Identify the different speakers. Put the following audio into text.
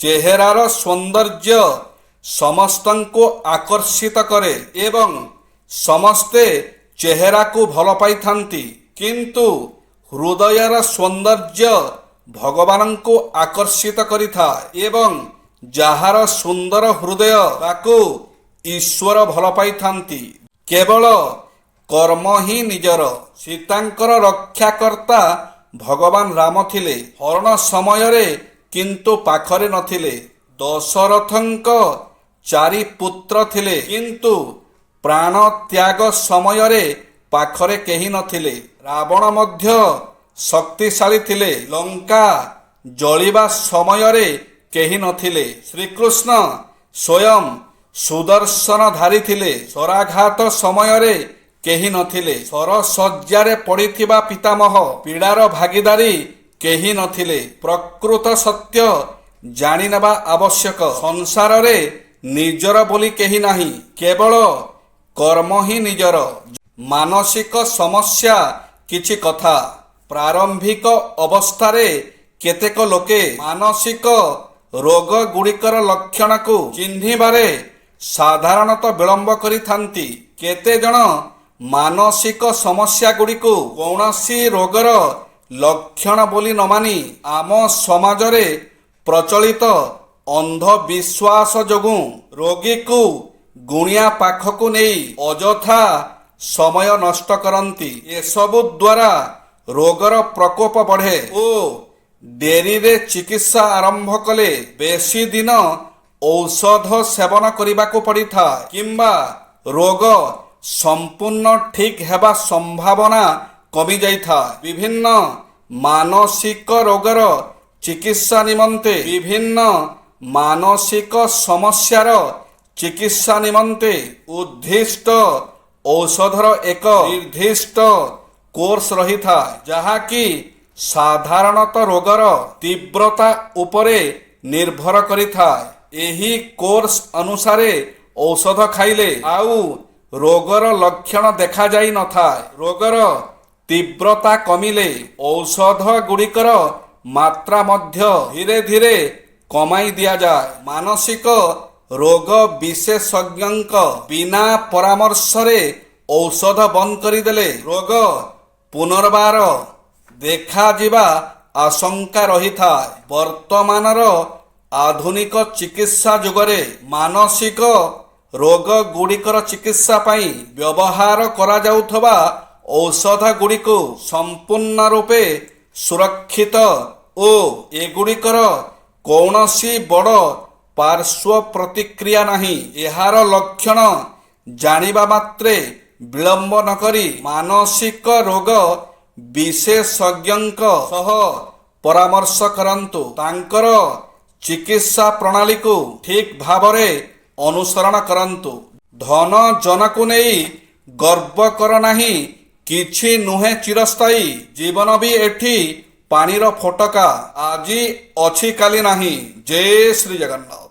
Speaker 1: ଚେହେରାର ସୌନ୍ଦର୍ଯ୍ୟ ସମସ୍ତଙ୍କୁ ଆକର୍ଷିତ କରେ ଏବଂ ସମସ୍ତେ ଚେହେରାକୁ ଭଲ ପାଇଥାନ୍ତି, କିନ୍ତୁ ହୃଦୟର ସୌନ୍ଦର୍ଯ୍ୟ ଭଗବାନଙ୍କୁ ଆକର୍ଷିତ କରିଥାଏ ଏବଂ ଯାହାର ସୁନ୍ଦର ହୃଦୟ ତାକୁ ଈଶ୍ୱର ଭଲ ପାଇଥାନ୍ତି। କେବଳ କର୍ମ ହିଁ ନିଜର। ସୀତାଙ୍କର ରକ୍ଷାକର୍ତ୍ତା ଭଗବାନ ରାମ ଥିଲେ। ହରଣ ସମୟରେ କିନ୍ତୁ ପାଖରେ ନଥିଲେ। ଦଶରଥଙ୍କ 4 ପୁତ୍ର ଥିଲେ, କିନ୍ତୁ ପ୍ରାଣ ତ୍ୟାଗ ସମୟରେ ପାଖରେ କେହି ନଥିଲେ। ରାବଣ ମଧ୍ୟ ଶକ୍ତିଶାଳୀ ଥିଲେ। ଲଙ୍କା ଜଳିବା ସମୟରେ କେହି ନଥିଲେ। ଶ୍ରୀକୃଷ୍ଣ ସ୍ୱୟଂ ସୁଦର୍ଶନଧାରୀ ଥିଲେ। ଶରାଘାତ ସମୟରେ କେହି ନଥିଲେ। ଶରଶଯ୍ୟାରେ ପଡ଼ିଥିବା ପିତାମହ ପୀଡ଼ାର ଭାଗିଦାରୀ କେହି ନଥିଲେ। ପ୍ରକୃତ ସତ୍ୟ ଜାଣିନେବା ଆବଶ୍ୟକ। ସଂସାରରେ ନିଜର ବୋଲି କେହି ନାହିଁ, କେବଳ କର୍ମ ହିଁ ନିଜର। ମାନସିକ ସମସ୍ୟା କିଛି କଥା। ପ୍ରାରମ୍ଭିକ ଅବସ୍ଥାରେ କେତେକ ଲୋକେ ମାନସିକ ରୋଗ ଗୁଡ଼ିକର ଲକ୍ଷଣକୁ ଚିହ୍ନିବାରେ ସାଧାରଣତଃ ବିଳମ୍ବ କରିଥାନ୍ତି। କେତେଜଣ ମାନସିକ ସମସ୍ୟା ଗୁଡ଼ିକୁ କୌଣସି ରୋଗର ଲକ୍ଷଣ ବୋଲି ନ ମାନି ଆମ ସମାଜରେ ପ୍ରଚଳିତ ଅନ୍ଧବିଶ୍ୱାସ ଯୋଗୁଁ ରୋଗୀକୁ ଗୁଣିଆ ପାଖକୁ ନେଇ ଅଯଥା ସମୟ ନଷ୍ଟ କରନ୍ତି। ଏସବୁ ଦ୍ୱାରା ରୋଗର ପ୍ରକୋପ ବଢ଼େ ଓ ଡେରିରେ ଚିକିତ୍ସା ଆରମ୍ଭ କଲେ ବେଶୀ ଦିନ ଔଷଧ ସେବନ କରିବାକୁ ପଡ଼ିଥାଏ କିମ୍ବା ରୋଗ ସମ୍ପୂର୍ଣ୍ଣ ଠିକ୍ ହେବା ସମ୍ଭାବନା କମିଯାଇଥାଏ। ବିଭିନ୍ନ ମାନସିକ ରୋଗର ଚିକିତ୍ସା ନିମନ୍ତେ ବିଭିନ୍ନ ମାନସିକ ସମସ୍ୟାର ଚିକିତ୍ସା ନିମନ୍ତେ ଉଦ୍ଦିଷ୍ଟ ଔଷଧର ଏକ ନିର୍ଦ୍ଦିଷ୍ଟ କୋର୍ସ ରହିଥାଏ, ଯାହାକି ସାଧାରଣତଃ ରୋଗର ତୀବ୍ରତା ଉପରେ ନିର୍ଭର କରିଥାଏ। ଏହି କୋର୍ସ ଅନୁସାରେ ଔଷଧ ଖାଇଲେ ଆଉ ରୋଗର ଲକ୍ଷଣ ଦେଖାଯାଇ ନଥାଏ। ରୋଗର ତୀବ୍ରତା କମିଲେ ଔଷଧ ଗୁଡ଼ିକର ମାତ୍ରା ମଧ୍ୟ ଧୀରେ ଧୀରେ କମାଇ ଦିଆଯାଏ। ମାନସିକ ରୋଗ ବିଶେଷଜ୍ଞଙ୍କ ବିନା ପରାମର୍ଶରେ ଔଷଧ ବନ୍ଦ କରିଦେଲେ ରୋଗ ପୁନର୍ବାର ଦେଖାଯିବା ଆଶଙ୍କା ରହିଥାଏ। ବର୍ତ୍ତମାନର ଆଧୁନିକ ଚିକିତ୍ସା ଯୁଗରେ ମାନସିକ ରୋଗ ଗୁଡ଼ିକର ଚିକିତ୍ସା ପାଇଁ ବ୍ୟବହାର କରାଯାଉଥିବା ଔଷଧ ଗୁଡ଼ିକୁ ସମ୍ପୂର୍ଣ୍ଣ ରୂପେ ସୁରକ୍ଷିତ ଓ ଏଗୁଡ଼ିକର କୌଣସି ବଡ଼ ପାର୍ଶ୍ୱ ପ୍ରତିକ୍ରିୟା ନାହିଁ। ଏହାର ଲକ୍ଷଣ ଜାଣିବା ମାତ୍ରେ ବିଳମ୍ବ ନକରି ମାନସିକ ରୋଗ ବିଶେଷଜ୍ଞଙ୍କ ସହ ପରାମର୍ଶ କରନ୍ତୁ। ତାଙ୍କର ଚିକିତ୍ସା ପ୍ରଣାଳୀକୁ ଠିକ୍ ଭାବରେ ଅନୁସରଣ କରନ୍ତୁ। ଧନ ଜନକୁ ନେଇ ଗର୍ବ କର ନାହିଁ, କିଛି ନୁହେଁ ଚିରସ୍ଥାୟୀ। ଜୀବନ ବି ଏଠି ପାଣିର ଫୋଟକା। ଆଜି ଅଛି କାଲି ନାହିଁ। ଜୟ ଶ୍ରୀ ଜଗନ୍ନାଥ।